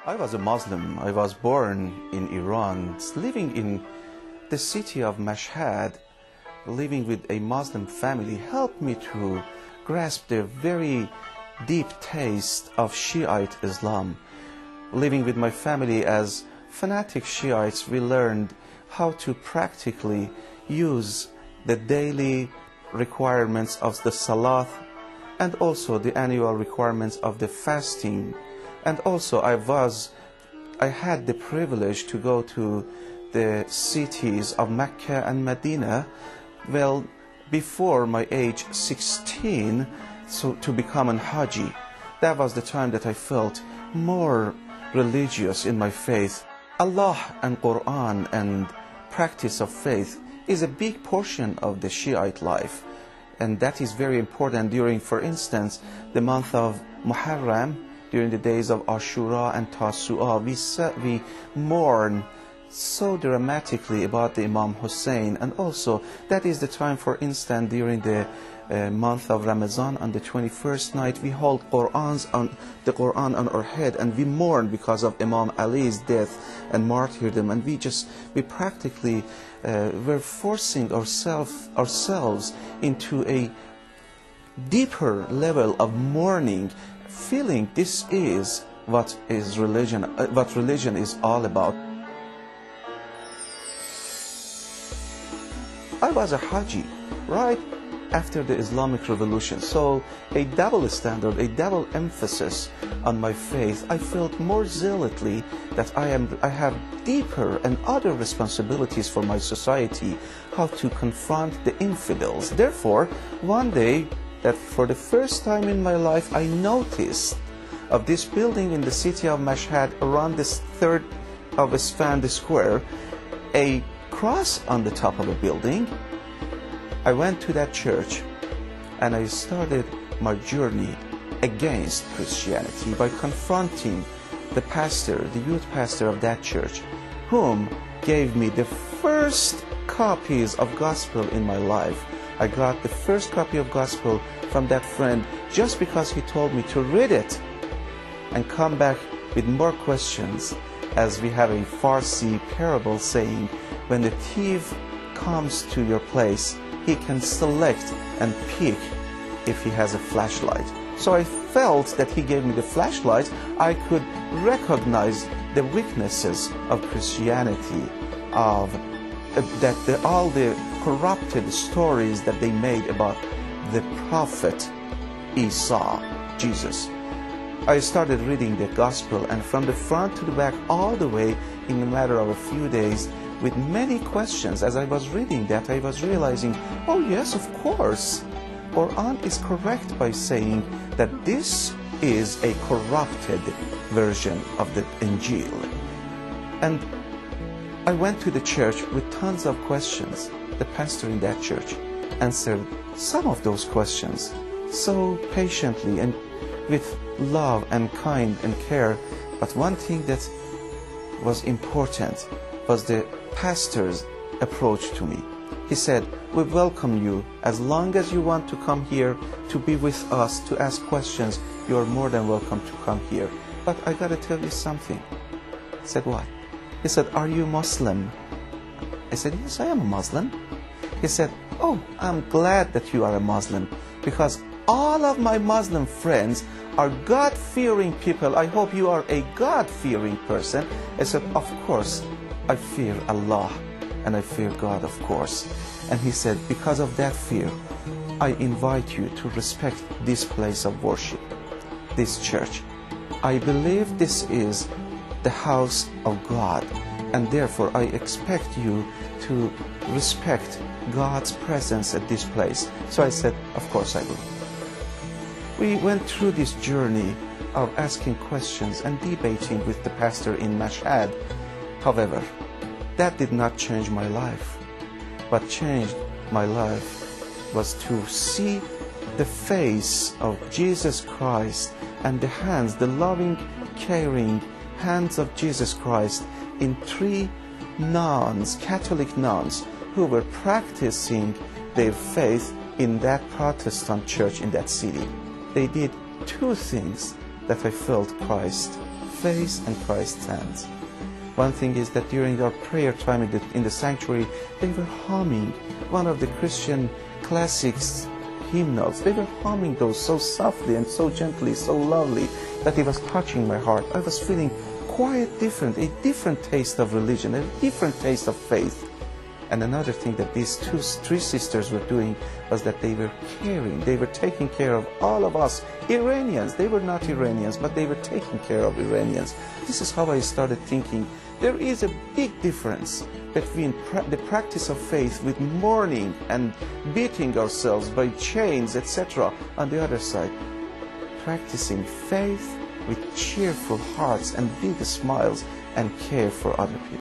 I was a Muslim. I was born in Iran, living in the city of Mashhad. Living with a Muslim family helped me to grasp the very deep taste of Shiite Islam. Living with my family as fanatic Shiites, we learned how to practically use the daily requirements of the Salat and also the annual requirements of the fasting. And also I had the privilege to go to the cities of Mecca and Medina, well, before my age 16, so to become an Haji. That was the time that I felt more religious in my faith. Allah and Quran and practice of faith is a big portion of the Shiite life, and that is very important during, for instance, the month of Muharram. During the days of Ashura and Tasu'a, we mourn so dramatically about the Imam Hussein, and also that is the time, for instance, during the month of Ramadan, on the 21st night, we hold the Quran on our head, and we mourn because of Imam Ali's death and martyrdom, and we practically were forcing ourselves into a deeper level of mourning, feeling this is what religion is all about. I was a Haji right after the Islamic Revolution, so a double standard, a double emphasis on my faith. I felt more zealously that I have deeper and other responsibilities for my society, how to confront the infidels. Therefore, one day, that for the first time in my life, I noticed of this building in the city of Mashhad, around this third of a span, the square, a cross on the top of a building. I went to that church and I started my journey against Christianity by confronting the pastor, the youth pastor of that church, whom gave me the first copies of gospel in my life. I got the first copy of gospel from that friend just because he told me to read it and come back with more questions, as we have a Farsi parable saying, when the thief comes to your place, he can select and pick if he has a flashlight. So I felt that he gave me the flashlight. I could recognize the weaknesses of Christianity, of all the corrupted stories that they made about the prophet Isa, Jesus. I started reading the gospel, and from the front to the back, all the way, in a matter of a few days, with many questions. As I was reading that, I was realizing, oh yes, of course, Quran is correct by saying that this is a corrupted version of the Injil. And I went to the church with tons of questions. The pastor in that church answered some of those questions so patiently and with love and kind and care. But one thing that was important was the pastor's approach to me. He said, we welcome you. As long as you want to come here to be with us, to ask questions, you are more than welcome to come here. But I gotta tell you something. I said, why? He said, are you Muslim? I said, yes, I am a Muslim. He said, oh, I'm glad that you are a Muslim, because all of my Muslim friends are God-fearing people. I hope you are a God-fearing person. I said, of course, I fear Allah and I fear God, of course. And he said, because of that fear, I invite you to respect this place of worship, this church. I believe this is the house of God, and therefore I expect you to respect God's presence at this place. So I said, of course I will. We went through this journey of asking questions and debating with the pastor in Mashhad. However, that did not change my life. What changed my life was to see the face of Jesus Christ and the hands, the loving, caring hands of Jesus Christ in three nuns, Catholic nuns, who were practicing their faith in that Protestant church in that city. They did two things that I felt Christ face and Christ's hands. One thing is that during our prayer time in the sanctuary, they were humming one of the Christian classics hymnals. They were humming those so softly and so gently, so lovely, that it was touching my heart. I was feeling quite different, a different taste of religion, a different taste of faith. And another thing that these three sisters were doing was that they were caring, they were taking care of all of us Iranians. They were not Iranians, but they were taking care of Iranians. This is how I started thinking. There is a big difference between the practice of faith with mourning and beating ourselves by chains, etc. On the other side, practicing faith with cheerful hearts and big smiles and care for other people.